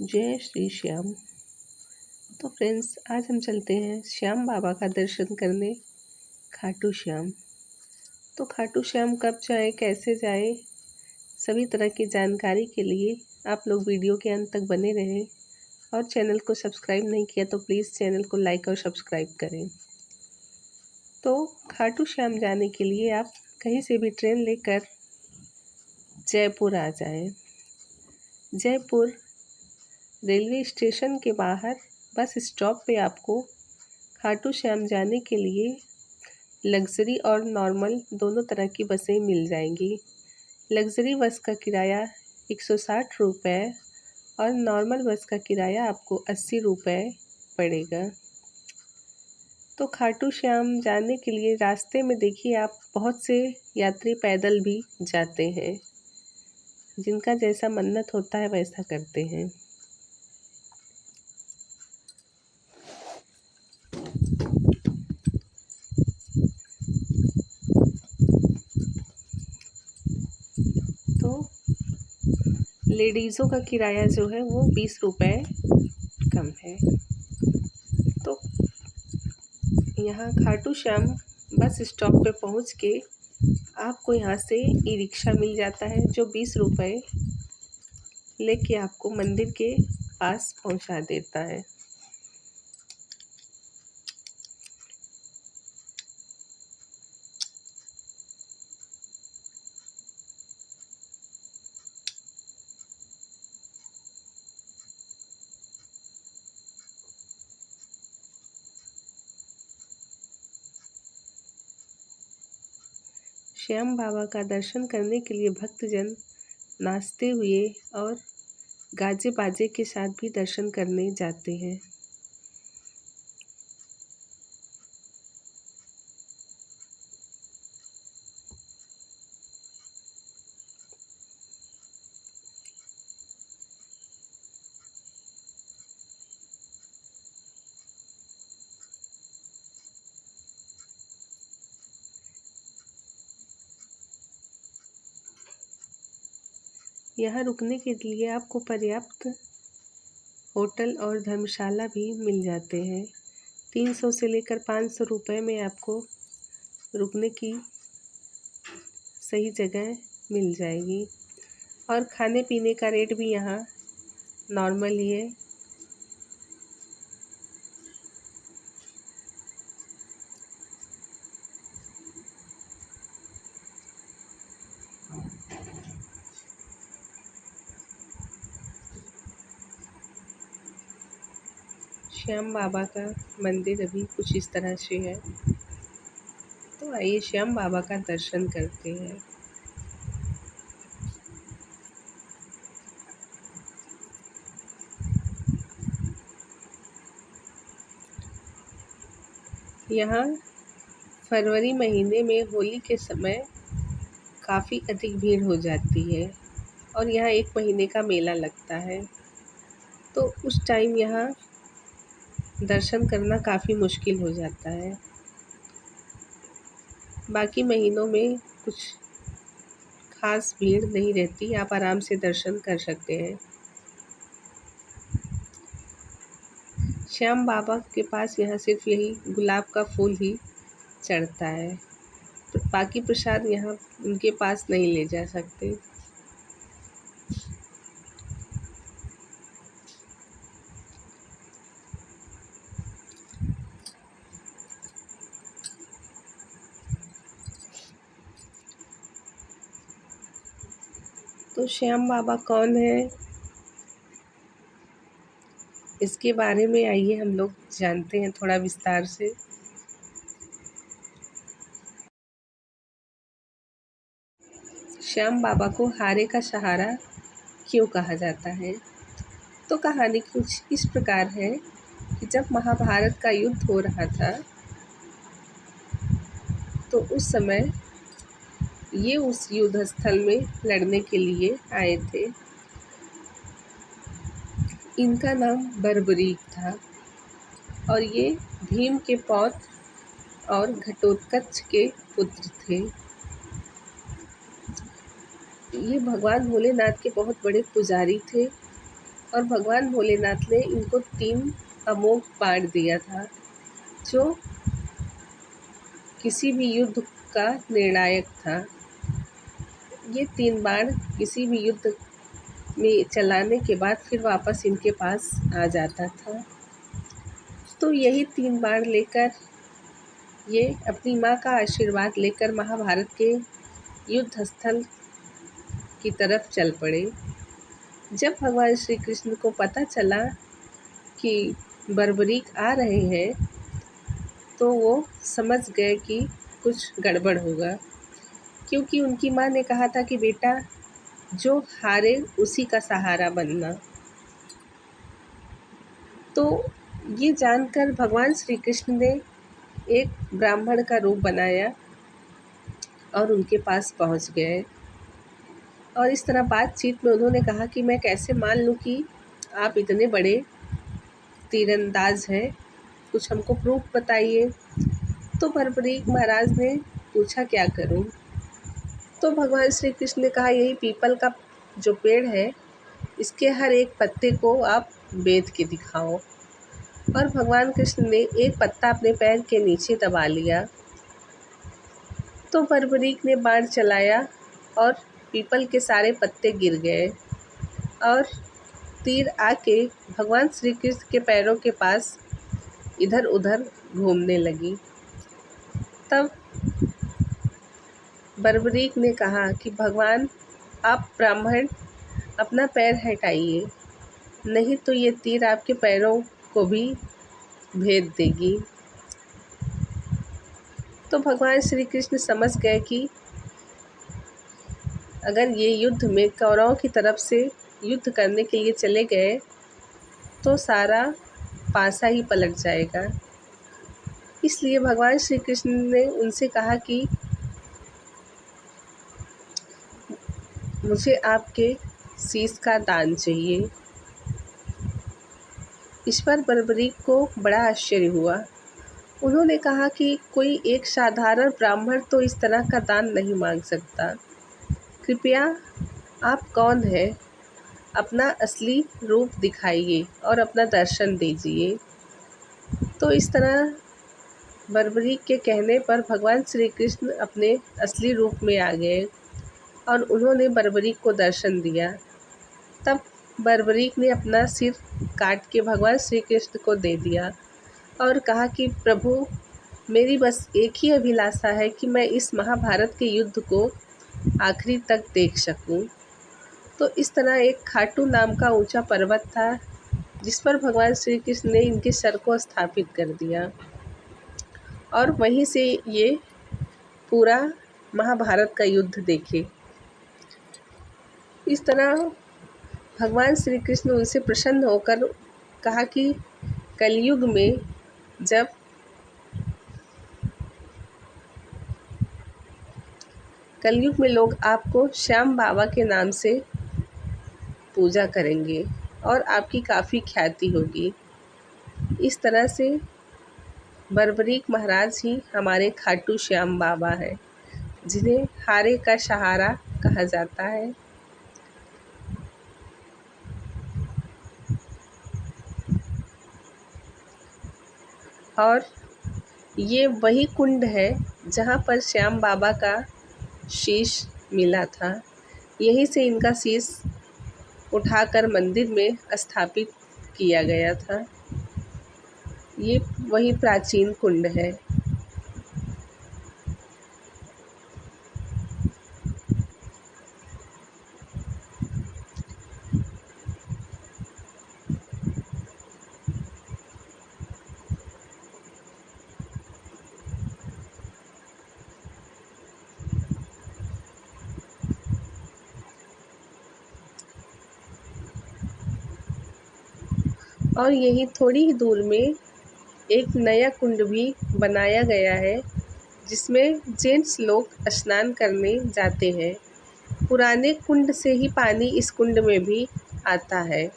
जय श्री श्याम। तो फ्रेंड्स, आज हम चलते हैं श्याम बाबा का दर्शन करने खाटू श्याम। तो खाटू श्याम कब जाएं, कैसे जाएं, सभी तरह की जानकारी के लिए आप लोग वीडियो के अंत तक बने रहें। और चैनल को सब्सक्राइब नहीं किया तो प्लीज़ चैनल को लाइक और सब्सक्राइब करें। तो खाटू श्याम जाने के लिए आप कहीं से भी ट्रेन लेकर जयपुर आ जाएं। जयपुर रेलवे स्टेशन के बाहर बस स्टॉप पे आपको खाटू श्याम जाने के लिए लग्ज़री और नॉर्मल दोनों तरह की बसें मिल जाएंगी। लग्ज़री बस का किराया 160 रुपये और नॉर्मल बस का किराया आपको 80 रुपये पड़ेगा। तो खाटू श्याम जाने के लिए रास्ते में देखिए आप बहुत से यात्री पैदल भी जाते हैं, जिनका जैसा मन्नत होता है वैसा करते हैं। तो लेडीज़ों का किराया जो है वो 20 रुपये कम है। तो यहाँ खाटू श्याम बस स्टॉप पे पहुँच के आपको यहाँ से ई रिक्शा मिल जाता है, जो 20 रुपये लेके आपको मंदिर के पास पहुँचा देता है। श्याम बाबा का दर्शन करने के लिए भक्तजन नाचते हुए और गाजे बाजे के साथ भी दर्शन करने जाते हैं। यहाँ रुकने के लिए आपको पर्याप्त होटल और धर्मशाला भी मिल जाते हैं। 300 से लेकर 500 रुपये में आपको रुकने की सही जगह मिल जाएगी। और खाने पीने का रेट भी यहाँ नॉर्मल ही है। श्याम बाबा का मंदिर अभी कुछ इस तरह से है। तो आइए श्याम बाबा का दर्शन करते हैं। यहाँ फरवरी महीने में होली के समय काफ़ी अधिक भीड़ हो जाती है और यहाँ 1 महीने का मेला लगता है। तो उस टाइम यहाँ दर्शन करना काफ़ी मुश्किल हो जाता है। बाकी महीनों में कुछ खास भीड़ नहीं रहती, आप आराम से दर्शन कर सकते हैं। श्याम बाबा के पास यहाँ सिर्फ यही गुलाब का फूल ही चढ़ता है, तो बाकी प्रसाद यहाँ उनके पास नहीं ले जा सकते। तो श्याम बाबा कौन है, इसके बारे में आइए हम लोग जानते हैं थोड़ा विस्तार से। श्याम बाबा को हारे का सहारा क्यों कहा जाता है? तो कहानी कुछ इस प्रकार है कि जब महाभारत का युद्ध हो रहा था तो उस समय ये उस युद्ध स्थल में लड़ने के लिए आए थे। इनका नाम बर्बरीक था और ये भीम के पौत्र और घटोत्कच के पुत्र थे। ये भगवान भोलेनाथ के बहुत बड़े पुजारी थे और भगवान भोलेनाथ ने इनको 3 अमोघ बाण दिया था, जो किसी भी युद्ध का निर्णायक था। ये 3 बाण किसी भी युद्ध में चलाने के बाद फिर वापस इनके पास आ जाता था। तो यही 3 बाण लेकर ये अपनी माँ का आशीर्वाद लेकर महाभारत के युद्ध स्थल की तरफ चल पड़े। जब भगवान श्री कृष्ण को पता चला कि बर्बरीक आ रहे हैं, तो वो समझ गए कि कुछ गड़बड़ होगा, क्योंकि उनकी माँ ने कहा था कि बेटा, जो हारे उसी का सहारा बनना। तो ये जानकर भगवान श्री कृष्ण ने एक ब्राह्मण का रूप बनाया और उनके पास पहुंच गए। और इस तरह बातचीत में उन्होंने कहा कि मैं कैसे मान लूं कि आप इतने बड़े तीरंदाज हैं, कुछ हमको प्रूफ बताइए। तो बर्बरीक महाराज ने पूछा क्या करूं? तो भगवान श्री कृष्ण ने कहा, यही पीपल का जो पेड़ है, इसके हर एक पत्ते को आप बेध के दिखाओ। और भगवान कृष्ण ने एक पत्ता अपने पैर के नीचे दबा लिया। तो बर्बरीक ने बाण चलाया और पीपल के सारे पत्ते गिर गए और तीर आके भगवान श्री कृष्ण के पैरों के पास इधर उधर घूमने लगी। तब बर्बरीक ने कहा कि भगवान, आप ब्राह्मण अपना पैर हटाइए, नहीं तो ये तीर आपके पैरों को भी भेद देगी। तो भगवान श्री कृष्ण समझ गए कि अगर ये युद्ध में कौरवों की तरफ से युद्ध करने के लिए चले गए तो सारा पासा ही पलट जाएगा। इसलिए भगवान श्री कृष्ण ने उनसे कहा कि मुझे आपके शीश का दान चाहिए। इस पर बर्बरीक को बड़ा आश्चर्य हुआ। उन्होंने कहा कि कोई एक साधारण ब्राह्मण तो इस तरह का दान नहीं मांग सकता। कृपया आप कौन है, अपना असली रूप दिखाइए और अपना दर्शन दीजिए। तो इस तरह बर्बरीक के कहने पर भगवान श्री कृष्ण अपने असली रूप में आ गए और उन्होंने बर्बरीक को दर्शन दिया। तब बर्बरीक ने अपना सिर काट के भगवान श्री कृष्ण को दे दिया और कहा कि प्रभु, मेरी बस एक ही अभिलाषा है कि मैं इस महाभारत के युद्ध को आखिरी तक देख सकूं। तो इस तरह एक खाटू नाम का ऊंचा पर्वत था, जिस पर भगवान श्री कृष्ण ने इनके सर को स्थापित कर दिया और वहीं से ये पूरा महाभारत का युद्ध देखे। इस तरह भगवान श्री कृष्ण उनसे प्रसन्न होकर कहा कि कलयुग में जब लोग आपको श्याम बाबा के नाम से पूजा करेंगे और आपकी काफ़ी ख्याति होगी। इस तरह से बर्बरीक महाराज ही हमारे खाटू श्याम बाबा हैं, जिन्हें हारे का सहारा कहा जाता है। और ये वही कुंड है जहाँ पर श्याम बाबा का शीश मिला था। यहीं से इनका शीश उठाकर मंदिर में स्थापित किया गया था। ये वही प्राचीन कुंड है। और यहीं थोड़ी ही दूर में एक नया कुंड भी बनाया गया है, जिसमें जेंट्स लोग स्नान करने जाते हैं। पुराने कुंड से ही पानी इस कुंड में भी आता है।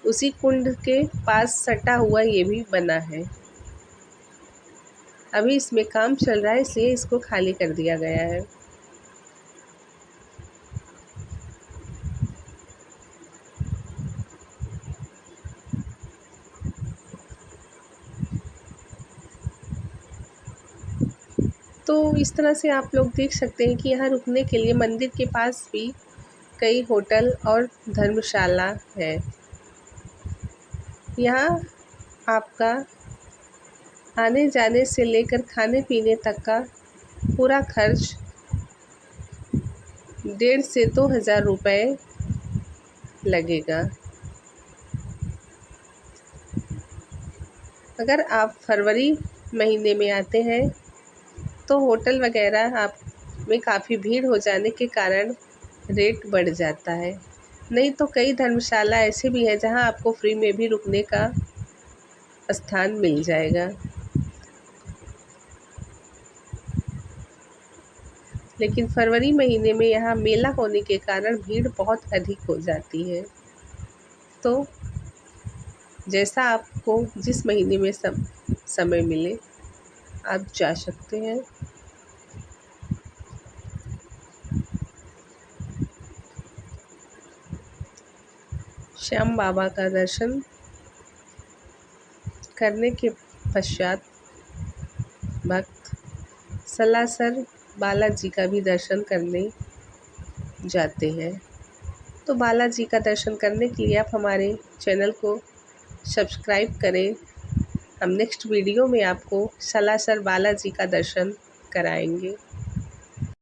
उसी कुंड के पास सटा हुआ ये भी बना है। अभी इसमें काम चल रहा है, इसलिए इसको खाली कर दिया गया है। तो इस तरह से आप लोग देख सकते हैं कि यहाँ रुकने के लिए मंदिर के पास भी कई होटल और धर्मशाला है। यहाँ आपका आने जाने से लेकर खाने पीने तक का पूरा खर्च 1,500 से 2,000 रुपये लगेगा। अगर आप फरवरी महीने में आते हैं तो होटल वगैरह आप में काफ़ी भीड़ हो जाने के कारण रेट बढ़ जाता है। नहीं तो कई धर्मशाला ऐसे भी हैं जहां आपको फ्री में भी रुकने का स्थान मिल जाएगा। लेकिन फरवरी महीने में यहाँ मेला होने के कारण भीड़ बहुत अधिक हो जाती है। तो जैसा आपको जिस महीने में समय मिले आप जा सकते हैं। श्याम बाबा का दर्शन करने के पश्चात भक्त सलासर बालाजी का भी दर्शन करने जाते हैं। तो बालाजी का दर्शन करने के लिए आप हमारे चैनल को सब्सक्राइब करें। हम नेक्स्ट वीडियो में आपको सलासर बालाजी का दर्शन कराएंगे।